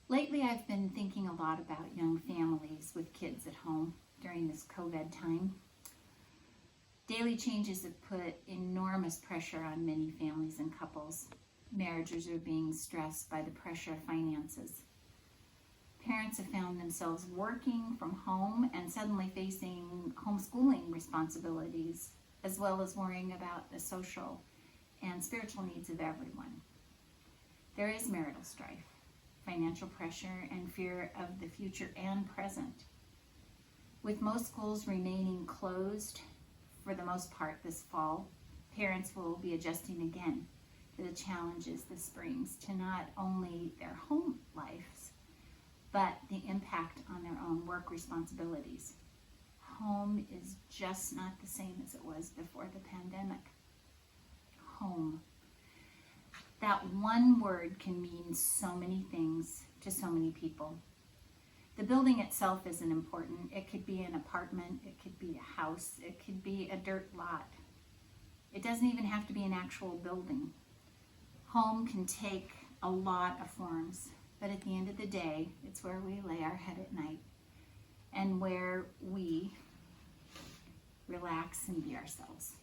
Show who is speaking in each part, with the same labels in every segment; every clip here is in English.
Speaker 1: Lately, I've been thinking a lot about young families with kids at home during this COVID time. Daily changes have put enormous pressure on many families and couples. Marriages are being stressed by the pressure of finances. Parents have found themselves working from home and suddenly facing homeschooling responsibilities, as well as worrying about the social and spiritual needs of everyone. There is marital strife, financial pressure, and fear of the future and present. With most schools remaining closed for the most part this fall, parents will be adjusting again to the challenges this brings to not only their home lives, but the impact on their own work responsibilities. Home is just not the same as it was before the pandemic. Home. That one word can mean so many things to so many people. The building itself isn't important. It could be an apartment, it could be a house, it could be a dirt lot. It doesn't even have to be an actual building. Home can take a lot of forms, but at the end of the day, it's where we lay our head at night and where we relax and be ourselves.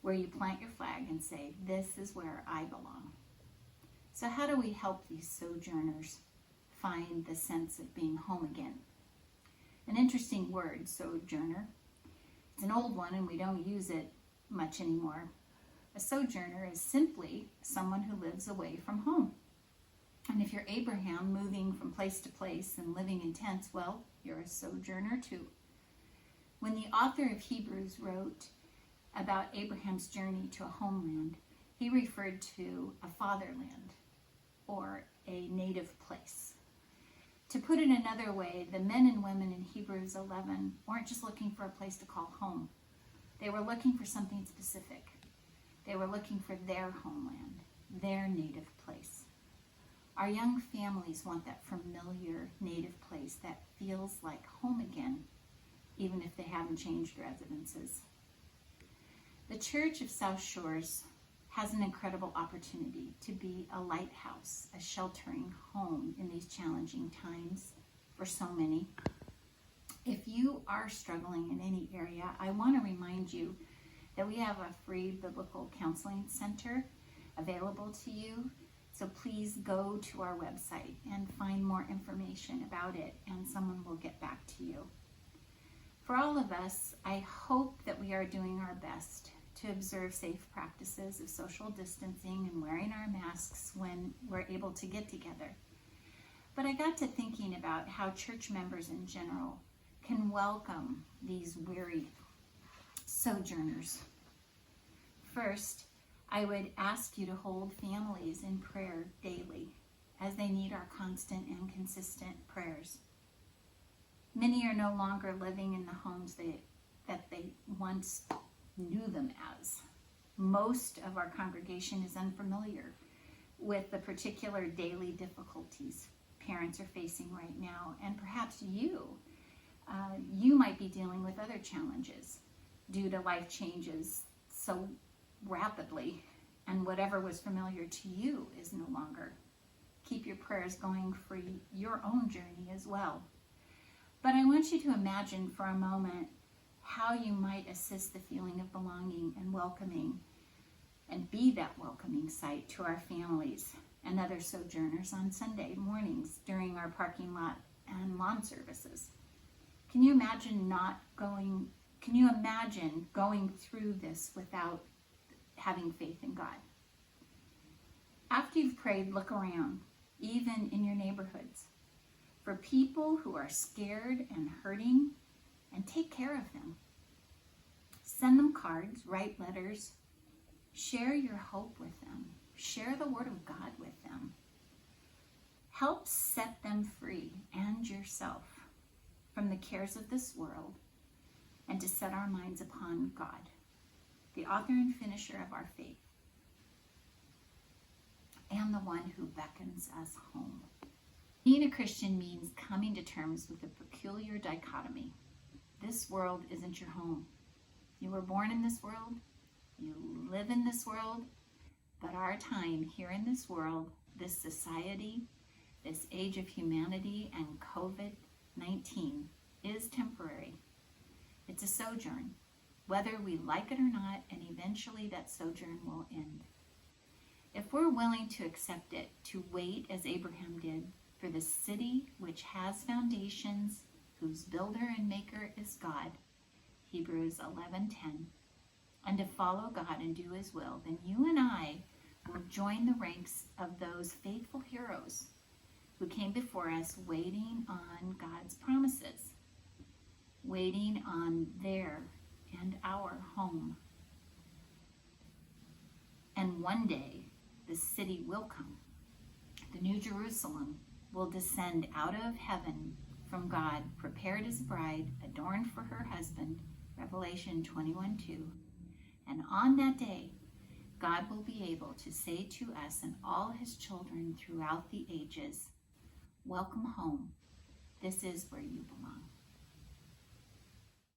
Speaker 1: Where you plant your flag and say, this is where I belong. So how do we help these sojourners find the sense of being home again? An interesting word, sojourner. It's an old one and we don't use it much anymore. A sojourner is simply someone who lives away from home. And if you're Abraham moving from place to place and living in tents, well, you're a sojourner too. When the author of Hebrews wrote about Abraham's journey to a homeland, he referred to a fatherland or a native place. To put it another way, the men and women in Hebrews 11 weren't just looking for a place to call home. They were looking for something specific. They were looking for their homeland, their native place. Our young families want that familiar native place that feels like home again, even if they haven't changed residences. The Church of South Shores has an incredible opportunity to be a lighthouse, a sheltering home in these challenging times for so many. If you are struggling in any area, I want to remind you that we have a free biblical counseling center available to you. So please go to our website and find more information about it, and someone will get back to you. For all of us, I hope that we are doing our best to observe safe practices of social distancing and wearing our masks when we're able to get together. But I got to thinking about how church members in general can welcome these weary sojourners. First, I would ask you to hold families in prayer daily as they need our constant and consistent prayers. Many are no longer living in the homes that they once knew them as. Most of our congregation is unfamiliar with the particular daily difficulties parents are facing right now, and perhaps you might be dealing with other challenges due to life changes so rapidly, and whatever was familiar to you is no longer. Keep your prayers going for your own journey as well. But I want you to imagine for a moment how you might assist the feeling of belonging and welcoming and be that welcoming sight to our families and other sojourners on Sunday mornings during our parking lot and lawn services. Can you imagine going through this without having faith in God? After you've prayed, look around, even in your neighborhoods, for people who are scared and hurting, and take care of them. Send them cards, write letters, share your hope with them, share the Word of God with them. Help set them free and yourself from the cares of this world, and to set our minds upon God, the author and finisher of our faith, and the one who beckons us home. Being a Christian means coming to terms with a peculiar dichotomy. This world isn't your home. You were born in this world, you live in this world, but our time here in this world, this society, This age of humanity and COVID-19 is temporary. It's a sojourn, whether we like it or not, and eventually that sojourn will end. If we're willing to accept it, to wait as Abraham did for the city which has foundations, whose builder and maker is God, Hebrews 11:10, and to follow God and do his will, then you and I will join the ranks of those faithful heroes who came before us, waiting on God's promises, waiting on their and our home. And one day, the city will come. The New Jerusalem will descend out of heaven from God, prepared as a bride, adorned for her husband, Revelation 21:2. And on that day, God will be able to say to us and all his children throughout the ages, welcome home. This is where you belong.